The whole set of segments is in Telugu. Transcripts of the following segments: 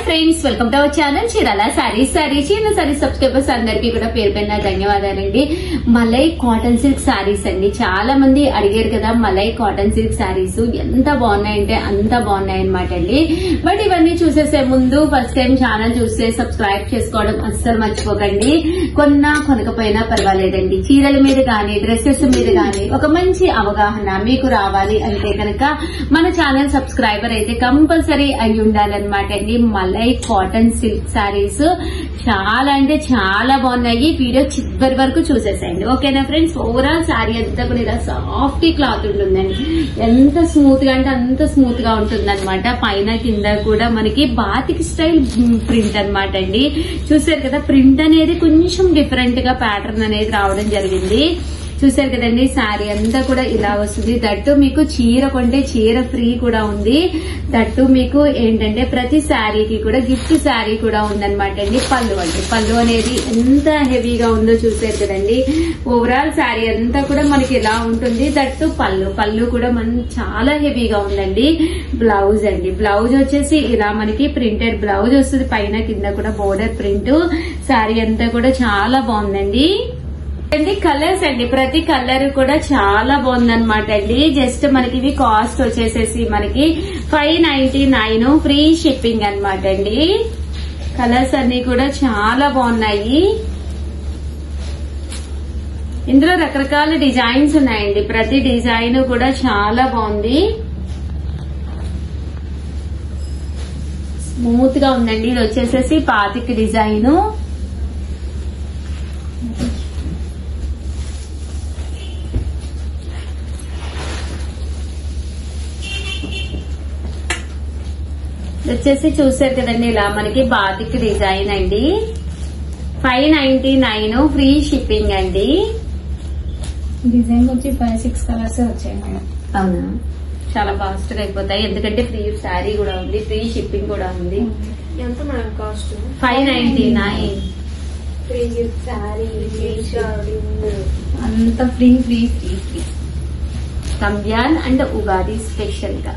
Friends, welcome to our channel Chirala saris. Chirala saris subscribers అందరికీ కూడా పేరు పైన ధన్యవాదాలండి. మలై కాటన్ సిల్క్ సారీస్ అండి, చాలా మంది అడిగారు కదా మలై కాటన్ సిల్క్ సారీస్ ఎంత బాగున్నాయంటే అంత బాగున్నాయి అనమాట అండి. బట్ ఇవన్నీ చూసేసే ముందు ఫస్ట్ టైం ఛానల్ చూస్తే సబ్స్క్రైబ్ చేసుకోవడం అస్సలు మర్చిపోకండి. కొనకపోయినా పర్వాలేదండి, చీరల మీద గానీ డ్రెస్సెస్ మీద గానీ ఒక మంచి అవగాహన మీకు రావాలి అంటే కనుక మన ఛానల్ సబ్స్క్రైబర్ అయితే కంపల్సరీ అయి ఉండాలన్నమాట అండి. మలై కాటన్ సిల్క్ సారీస్ చాలా అంటే చాలా బాగున్నాయి. వీడియో చివరి వరకు చూసేసేయండి, ఓకేనా ఫ్రెండ్స్. ఓవరాల్ సారీ అంతా కూడా ఇలా సాఫ్ట్ క్లాత్ ఉంటుందండి, ఎంత స్మూత్ గా అంటే అంత స్మూత్ గా ఉంటుంది అనమాట. పైన కింద కూడా మనకి బాతిక్ స్టైల్ ప్రింట్ అనమాట అండి. చూసారు కదా, ప్రింట్ అనేది కొంచెం డిఫరెంట్ గా ప్యాటర్న్ అనేది రావడం జరిగింది. చూసారు కదండి, శారీ అంతా కూడా ఇలా వస్తుంది. దట్టు మీకు చీర కొంటే చీర ఫ్రీ కూడా ఉంది. దట్టు మీకు ఏంటంటే ప్రతి శారీకి కూడా గిఫ్ట్ శారీ కూడా ఉందన్నమాట అండి. పళ్ళు అనేది ఎంత హెవీగా ఉందో చూసారు కదండి. ఓవరాల్ శారీ అంతా కూడా మనకి ఇలా ఉంటుంది. దట్టు పళ్ళు కూడా చాలా హెవీగా ఉందండి. బ్లౌజ్ అండి, బ్లౌజ్ వచ్చేసి ఇలా మనకి ప్రింటెడ్ బ్లౌజ్ వస్తుంది. పైన కింద కూడా బోర్డర్ ప్రింట్. శారీ అంతా కూడా చాలా బాగుందండి. కలర్స్ అండి, ప్రతి కలర్ కూడా చాలా బాగుందన్నమాట అండి. జస్ట్ మనకి ఇవి కాస్ట్ వచ్చేసేసి మనకి 599 ఫ్రీ షిప్పింగ్ అనమాట అండి. కలర్స్ అన్ని కూడా చాలా బాగున్నాయి. ఇందులో రకరకాల డిజైన్స్ ఉన్నాయండి, ప్రతి డిజైన్ కూడా చాలా బాగుంది. స్మూత్ గా ఉందండి. ఇది వచ్చేసేసి పాతిక్ డిజైన్. వచ్చేసి చూసారు కదండి, ఇలా మనకి బాతిక్ డిజైన్ అండి. 599 ఫ్రీ షిప్పింగ్ అండి. డిజైన్ వచ్చి 5-6 కలర్స్ వచ్చాయి మేడం. అవునా, చాలా ఫాస్ట్ గా అయిపోతాయి ఎందుకంటే ఫ్రీ శారీ కూడా ఉంది, ఫ్రీ షిప్పింగ్ కూడా ఉంది. ఎంత మేడం కాస్ట్? 599. ఫ్రీ శారీ అంత free. Ramzan and Ugadi special గా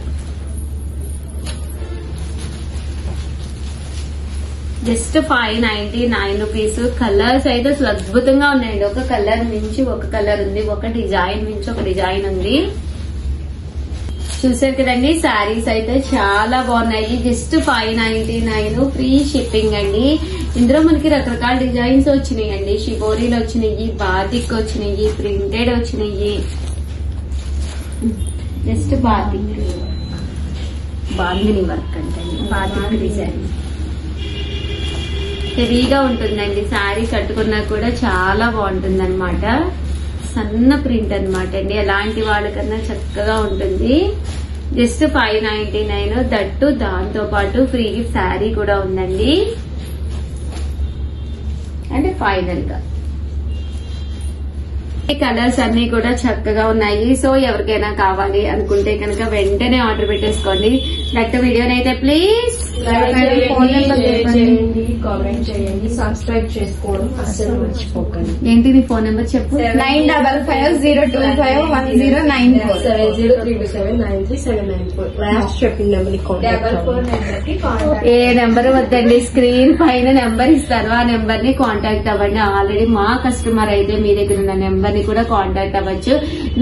జస్ట్ 599 రూపీస్. కలర్స్ అయితే అసలు అద్భుతంగా ఉన్నాయండి. ఒక కలర్ మించి ఒక కలర్ ఉంది, ఒక డిజైన్ మించి ఒక డిజైన్ ఉంది. చూసారు కదండి, శారీస్ అయితే చాలా బాగున్నాయి. జస్ట్ 599 ఫ్రీ షిప్పింగ్ అండి. ఇందులో మనకి రకరకాల డిజైన్స్ వచ్చినాయి అండి. షిబోరీలు వచ్చినాయి, బాతిక్ వచ్చినాయి, ప్రింటెడ్ వచ్చినాయి. జస్ట్ బాందిని వర్క్ అంటే బాతిక్ డిజైన్ హెవీగా ఉంటుందండి. శారీ కట్టుకున్నా కూడా చాలా బాగుంటుంది అనమాట. సన్న ప్రింట్ అనమాట అండి, ఎలాంటి వాళ్ళకన్నా చక్కగా ఉంటుంది. జస్ట్ 599. దట్టు దాంతో పాటు ఫ్రీ శారీ కూడా ఉందండి. అంటే ఫైనల్ గా కలర్స్ అన్ని కూడా చక్కగా ఉన్నాయి. సో ఎవరికైనా కావాలి అనుకుంటే కనుక వెంటనే ఆర్డర్ పెట్టేసుకోండి. దట్ వీడియోనైతే ప్లీజ్ ఫోన్ నెంబర్ చేయండి, కామెంట్ చేయండి, సబ్స్క్రైబ్ చేసుకోవడం అస్సలు మర్చిపోకండి. ఏంటి నీ ఫోన్ నెంబర్ చెప్పు? 9550251094 7032793794. లాస్ట్ చెప్పిన నెంబర్ ఏ నెంబర్ వద్దండి, స్క్రీన్ పైన నెంబర్ ఇస్తాను, ఆ నెంబర్ ని కాంటాక్ట్ అవ్వండి. ఆల్రెడీ మా కస్టమర్ అయితే మీ దగ్గర ఉన్న నెంబర్ ని కూడా కాంటాక్ట్ అవ్వచ్చు.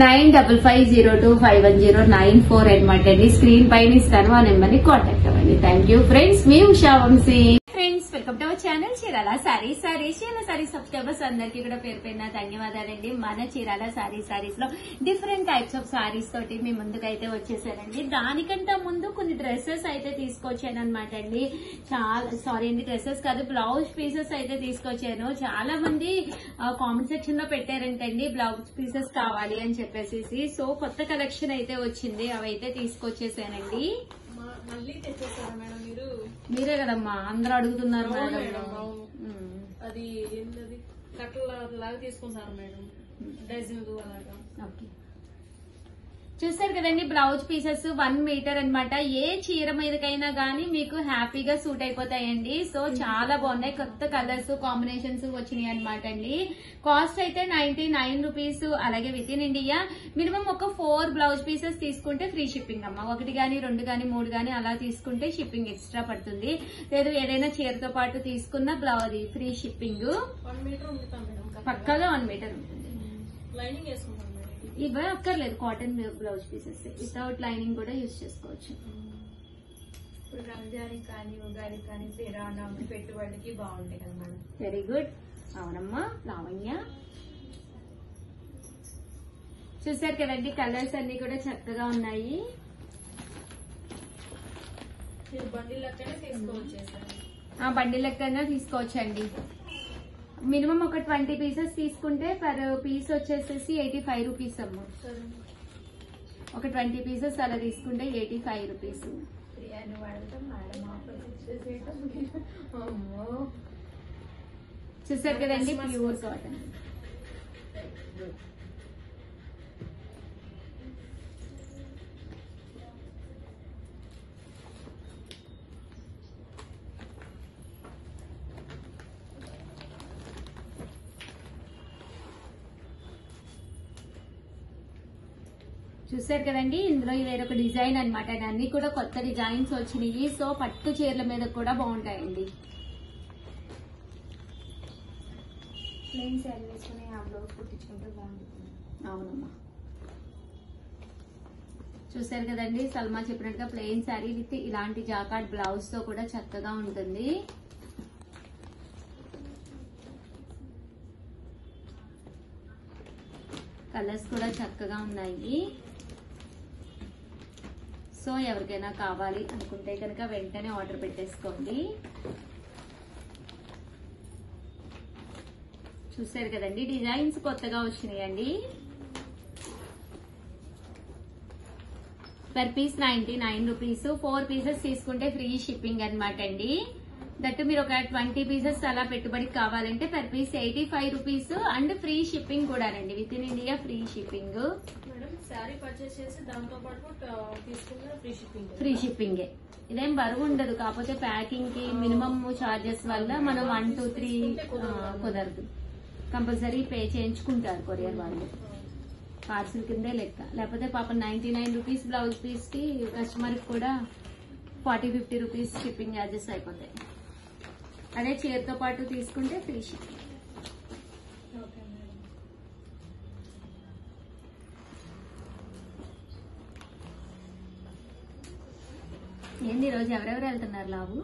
9550251094 అనమాట అండి. స్క్రీన్ పైన ఇస్తాను, ఆ నెంబర్ ని కాంటాక్ట్ అవ్వండి. థ్యాంక్ యూ ఫ్రెండ్స్, మీ Usha Vamshi. Friends, welcome to our channel Chirala saris. Chirala saris subscribers అందరికీ కూడా పేరు పైన ధన్యవాదాలండి. మన చీరాల సారీస్ లో డిఫరెంట్ టైప్స్ ఆఫ్ సారీస్ తోటి మీ ముందుకైతే వచ్చేసానండి. దానికంటే ముందు కొన్ని డ్రెస్సెస్ అయితే తీసుకొచ్చాను అనమాట అండి. డ్రెస్సెస్ కాదు, బ్లౌజ్ పీసెస్ అయితే తీసుకొచ్చాను. చాలా మంది కామెంట్ సెక్షన్ లో పెట్టారంటండి బ్లౌజ్ పీసెస్ కావాలి అని చెప్పేసి. సో కొత్త కలెక్షన్ అయితే వచ్చింది, అవైతే తీసుకొచ్చేసానండి. మళ్ళీ తెచ్చేసారా మేడం మీరు? మీరే కదమ్మా అందరూ అడుగుతున్నారు మేడం. అది ఏంటది కట్టల లాగా తీసుకుంటారు మేడం, డజన్ అలాగా. ఓకే, చూసారు కదండి బ్లౌజ్ పీసెస్ 1 మీటర్ అన్నమాట. ఏ చీర మీదకైనా గానీ మీకు హ్యాపీగా సూట్ అయిపోతాయండి. సో చాలా బాగున్నాయి, కొత్త కలర్స్ కాంబినేషన్స్ వచ్చినాయి అనమాట అండి. కాస్ట్ అయితే 99 రూపీస్. అలాగే విత్ ఇన్ ఇండియా మినిమం ఒక 4 బ్లౌజ్ పీసెస్ తీసుకుంటే ఫ్రీ షిప్పింగ్ అమ్మ. 1 గానీ 2 గానీ 3 గానీ అలా తీసుకుంటే షిప్పింగ్ ఎక్స్ట్రా పడుతుంది. లేదు ఏదైనా చీరతో పాటు తీసుకున్న బ్లౌజ్ ఫ్రీ షిప్పింగ్. 1 మీటర్ ఉంటుంది మేడం, పక్కగా 1 మీటర్ ఉంటుంది. లైనింగ్ వేసుకుంటాం మేడం. ఇవి అక్కర్లేదు, cotton blouse pieces without lining కూడా యూజ్ చేసుకోవచ్చు. ఇప్పుడు రంజాన్ కానీ ఉగాది కానీ కిరాణం పెట్టుబడికి బాగుంటాయి కదా మేడం. Very good. అవునమ్మా లావణ్య. చూసారు కదండి కలర్స్ అన్ని కూడా చక్కగా ఉన్నాయి. మీరు బండిల్ లెక్కనే తీసుకోవచ్చేసారు. బండి లెక్కన తీసుకోవచ్చండి. మినిమం ఒక 20 పీసెస్ తీసుకుంటే పర్ పీస్ వచ్చేసేసి 85 రూపీస్ అమ్మ. ఒక 20 పీసెస్ అలా తీసుకుంటే 85 రూపీస్. బిర్యానీ వాడతాం మేడం, ఆఫర్ ఇచ్చేసేయటం. అమ్మో, చూసారు కదండి ప్యూర్ కాటన్. చూసారు కదండి ఇందులో వేరొక డిజైన్ అనమాట. అన్ని కూడా కొత్త డిజైన్స్ వచ్చినాయి. సో పట్టు చీరల మీద కూడా బాగుంటాయండి. ప్లెయిన్ శారీ వేసుకుని ఆ బ్లౌజ్ కుట్టించుకుంటే బాగుంటుంది. అవునమ్మా. చూసారు కదండి సల్మా చెప్పినట్టుగా ప్లెయిన్ శారీ విత్ ఇలాంటి జాకాట్ బ్లౌజ్ తో కూడా చక్కగా ఉంటుంది. కలర్స్ కూడా చక్కగా ఉన్నాయి. సో ఎవరికైనా కావాలి అనుకుంటే కనుక వెంటనే ఆర్డర్ పెట్టేసుకోండి. చూసారు కదండి డిజైన్స్ కొత్తగా వచ్చినాయండి. Per piece 99 rupees. 4 పీసెస్ తీసుకుంటే ఫ్రీ షిప్పింగ్ అనమాట అండి. దట్టు మీరు ఒక 20 పీసెస్ అలా పెట్టుబడికి కావాలంటే per piece 85 rupees and free shipping కూడానండి. With in India free shipping. Madam sari purchase చేసి దాంతో పాటు తీసుకున్న ఫ్రీ షిప్పింగ్. ఫ్రీ షిప్పింగే. ఇదేం బరువు ఉండదు, కాకపోతే ప్యాకింగ్ కి మినిమం చార్జెస్ వల్ల మనం 1, 2, 3 కుదరదు. కంపల్సరీ పే చేయించుకుంటారు కొరియర్ వాళ్ళు. పార్సిల్ కిందే లెక్క. లేకపోతే పాపం 99 రూపీస్ బ్లౌజ్ పీస్ కి కస్టమర్ కి కూడా 40-50 రూపీస్ షిప్పింగ్ చార్జెస్ అయిపోతాయి. అదే చీరతో పాటు తీసుకుంటే ఫ్రీ షిప్పింగ్. Okay madam. ఏంది ఈ రోజు ఎవరెవరు వెళ్తున్నారు లావు?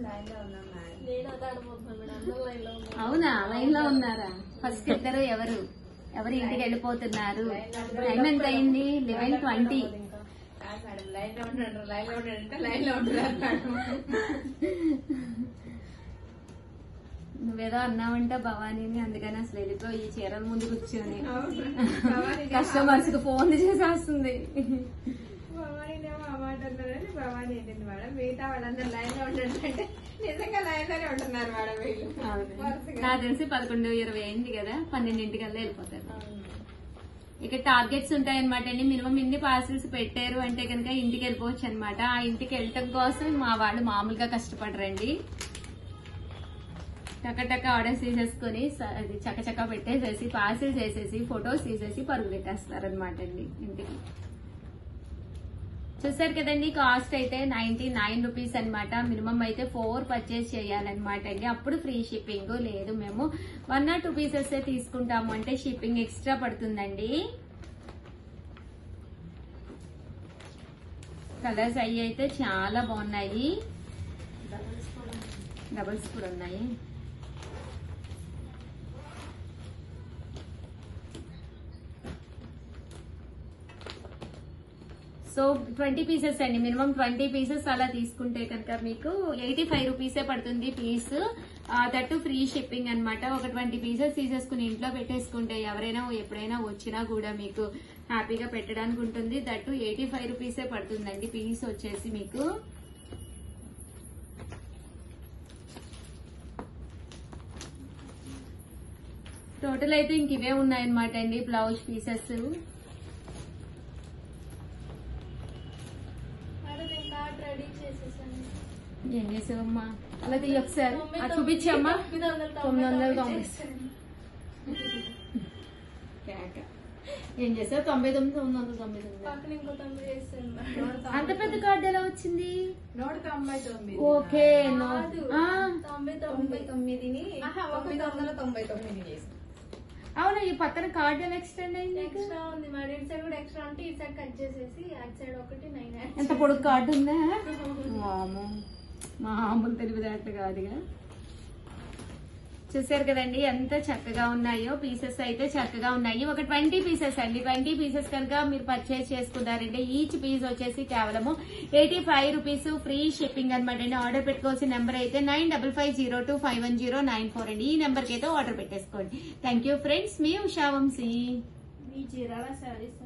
లైన్ లో ఉన్నాం మేడం. నేను అదే అడిపోతున్నాను మేడం, అందరూ లైన్ లో ఉన్నారు. అవునా, లైన్ లో ఉన్నారా? ఫస్ట్ ఇద్దరు ఎవరు ఇంటికి వెళ్ళిపోతున్నారు? టైం ఎంత అయింది? 11:20. మేడం లైన్ లో ఉండండి, లైన్ లో ఉండండి, లైన్ లో ఉంటున్నారు మేడం. నువ్వేదో అన్నావంట భవానీని, అందుకని అసలు వెళ్ళిపోయి ఈ చీరల ముందు కూర్చొని కస్టమర్స్ కి ఫోన్ చేసేస్తుంది. భవానీనేమో ఆ మాట అన్నారని భవానీ ఏంటండి మేడం, మిగతా వాళ్ళందరూ లైన్ లో ఉండండి అంటే నిజంగా లైన్ లోనే ఉంటున్నారు మేడం వీళ్ళు. నాకు తెలిసి 11:20 అయింది కదా, 12 వెళ్ళిపోతారు. ఇక టార్గెట్స్ ఉంటాయన్నమాట అండి. మినిమం ఇన్ని పార్సిల్స్ పెట్టారు అంటే కనుక ఇంటికి వెళ్ళిపోవచ్చు అనమాట. ఆ ఇంటికి వెళ్ళటం కోసం మా వాళ్ళు మామూలుగా కష్టపడరండి. టక ఆర్డర్స్ తీసేసుకుని అది చకచక పెట్టేసేసి పార్సిల్ చేసేసి ఫొటోస్ తీసేసి పరుగు పెట్టేస్తారనమాట అండి ఇంటికి. చూసారు కదండి కాస్ట్ అయితే 99 రూపీస్ అనమాట. మినిమం అయితే 4 పర్చేస్ చేయాలన్నమాట అండి, అప్పుడు ఫ్రీ షిప్పింగ్. లేదు మేము 1 or 2 పీసెస్ తీసుకుంటాము అంటే షిప్పింగ్ ఎక్స్ట్రా పడుతుందండి. కలర్స్ అవి అయితే చాలా బాగున్నాయి. డబల్స్ కూడా ఉన్నాయి. సో 20 పీసెస్ అండి, మినిమం 20 పీసెస్ అలా తీసుకుంటే కనుక మీకు 85 రూపీసే పడుతుంది పీస్. దట్టు ఫ్రీ షిప్పింగ్ అనమాట. ఒక 20 పీసెస్ తీసేసుకుని ఇంట్లో పెట్టేసుకుంటే ఎవరైనా ఎప్పుడైనా వచ్చినా కూడా మీకు హ్యాపీగా పెట్టడానికి ఉంటుంది. దట్టు 85 రూపీసే పడుతుందండి పీస్ వచ్చేసి మీకు. టోటల్ అయితే ఇంక ఇవే ఉన్నాయన్నమాట అండి బ్లౌజ్ పీసెస్. రెడీ చేసేసాను. ఏం చేసావమ్మా? అలా తీయ ఒకసారి చూపించమ్మా. 990. ఏం చేసావు? 99,999. అంత పెద్ద కార్డు ఎలా వచ్చింది? 199. ఓకే. 99ని 999 చేసి. అవునా, ఈ పక్కన కార్డు ఎలా ఎక్స్టెండ్ అయింది? ఎక్స్ట్రా ఉంది మరి, ఇటు సైడ్ కూడా ఎక్స్ట్రా ఉంటే ఇటు సైడ్ కట్ చేసేసి అటు సైడ్ ఒకటి 9. ఎంత పొడుగు కార్డు ఉందా? మామూలు తెలివిదాట్లు కాదుగా. చూసారు కదండి ఎంత చక్కగా ఉన్నాయో. పీసెస్ అయితే చక్కగా ఉన్నాయి. ఒక 20 పీసెస్ అండి. 20 పీసెస్ కనుక మీరు పర్చేజ్ చేసుకున్నారంటే ఈచ్ పీస్ వచ్చేసి కేవలము 85 రూపీస్ ఫ్రీ షిప్పింగ్ అనమాట అండి. ఆర్డర్ పెట్టుకోవాల్సిన నెంబర్ అయితే 9550251094 అండి. ఈ నెంబర్ కి అయితే ఆర్డర్ పెట్టేసుకోండి. థ్యాంక్ యూ ఫ్రెండ్స్, మీ ఉషా వంశీ. మీ చీరాల సారీస్